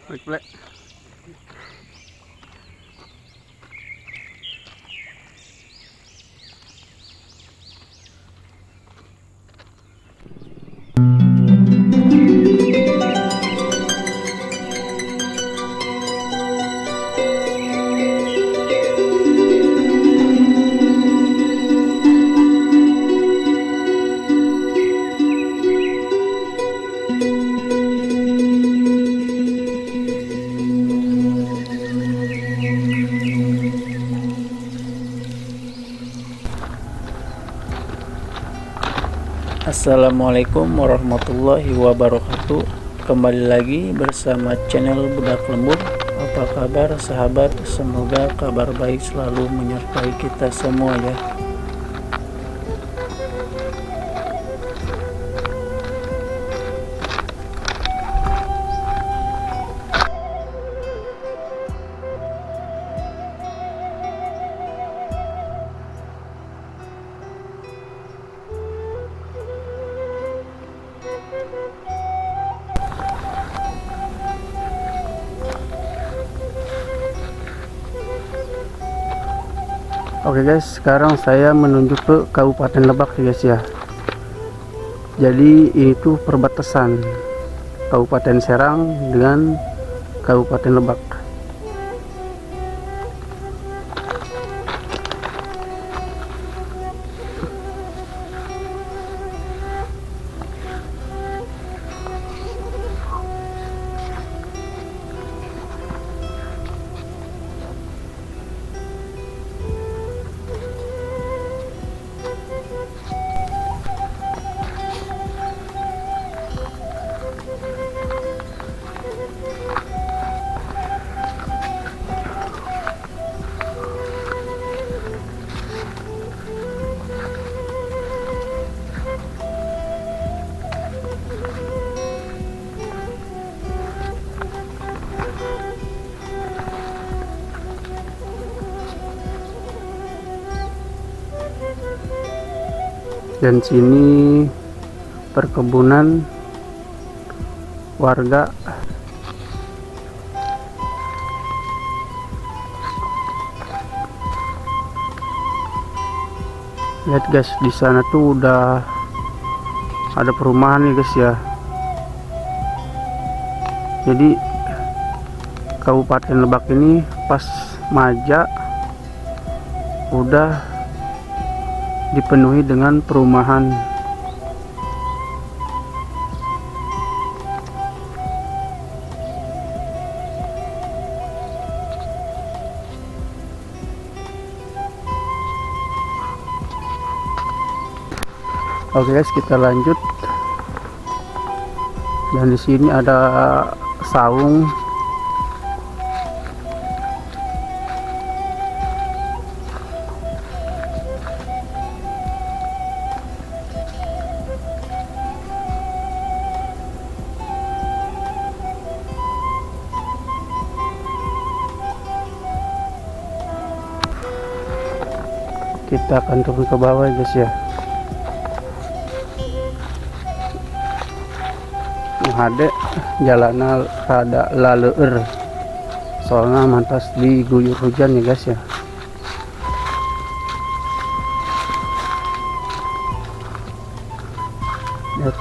Plek. Assalamualaikum warahmatullahi wabarakatuh. Kembali lagi bersama channel Budak Lembur. Apa kabar sahabat? Semoga kabar baik selalu menyertai kita semua ya. Oke guys, sekarang saya menuju ke Kabupaten Lebak ya guys ya. Jadi ini tuh perbatasan Kabupaten Serang dengan Kabupaten Lebak. Dan sini perkebunan warga. Lihat guys, di sana tuh udah ada perumahan nih guys ya. Jadi Kabupaten Lebak ini pas Maja udah dipenuhi dengan perumahan. Oke guys, kita lanjut. Dan di sini ada saung. Kita akan turun ke bawah guys ya. Ada jalanan rada laleur soalnya mantas diguyur hujan ya guys ya. Lihat.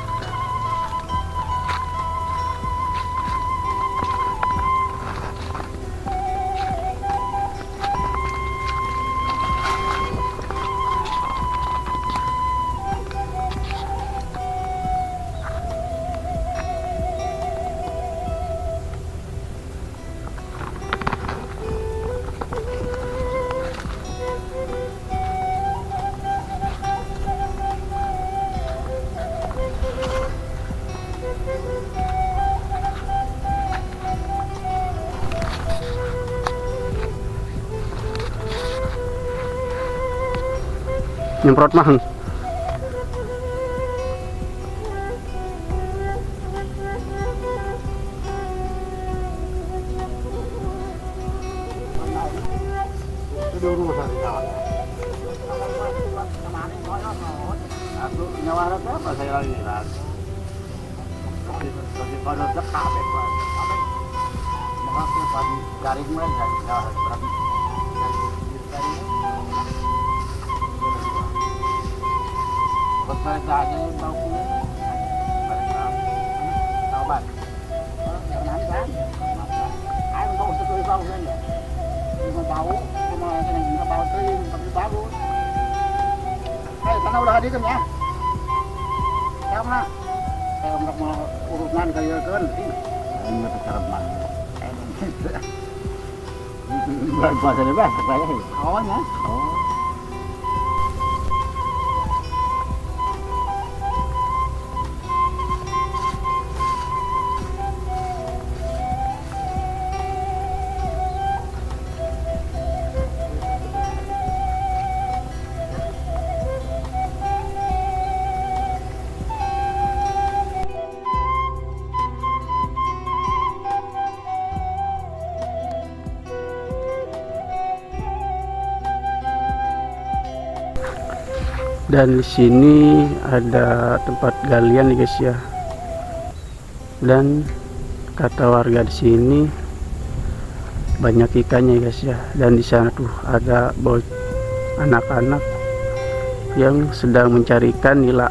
Nyemprot mah. Waktu pagi garing mulai dari berapa? Buat mereka aja bau kulit. Mereka tahu ban. Jangan kan? Ayo kau setuju bau kan ya? Cuma bau, cuma kena bau kering, tapi bau. Karena udah hadir kan ya? Sama. Saya mau urutan kayak kan. Ini betul cara mana? Bahasa bebas, saya. Oh ya. Oh. Dan di sini ada tempat galian nih guys ya. Dan kata warga di sini banyak ikannya guys ya. Dan di sana tuh ada anak-anak yang sedang mencari ikan nila.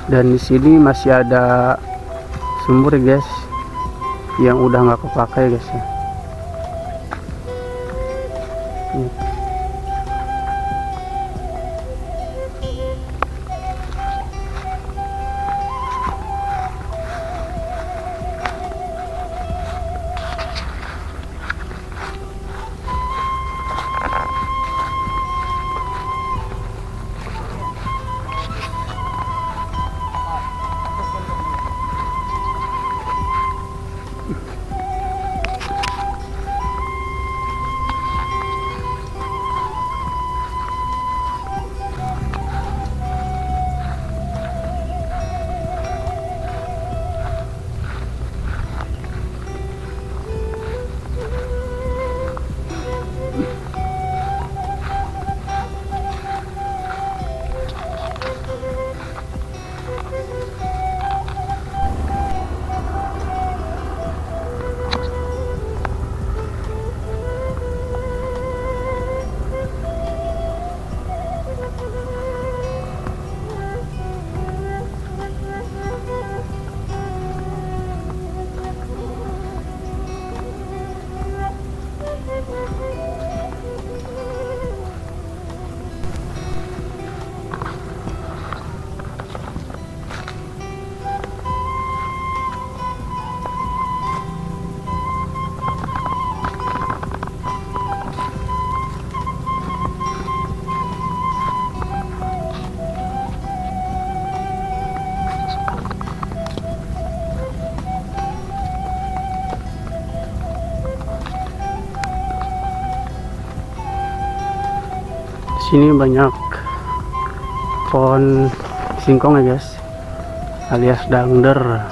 Dan di sini masih ada sumur guys yang udah nggak kepakai guys ya. sini banyak pohon singkong ya guys, alias dangder.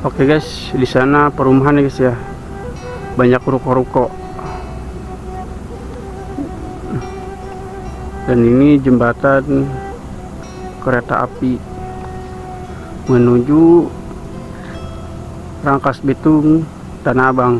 Oke guys, di sana perumahan ya guys ya, banyak ruko-ruko. Dan ini jembatan kereta api menuju Rangkas Bitung, Tanah Abang.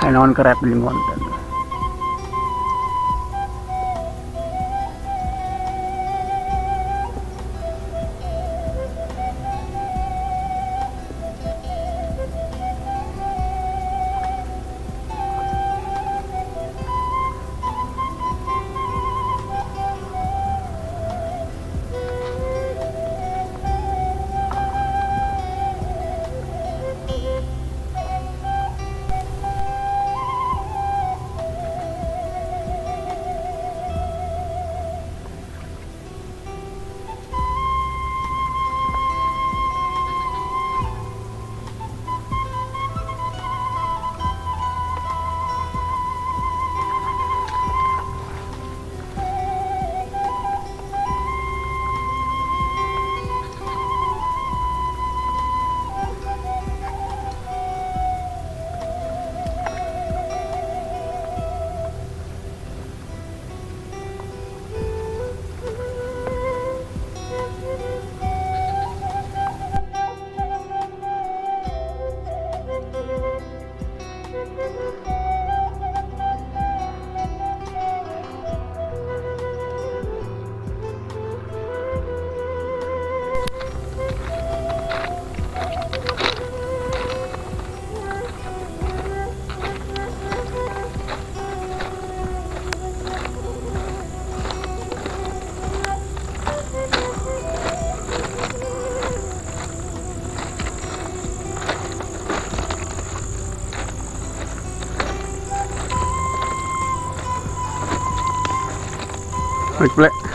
Hanon kerap limon. Plek.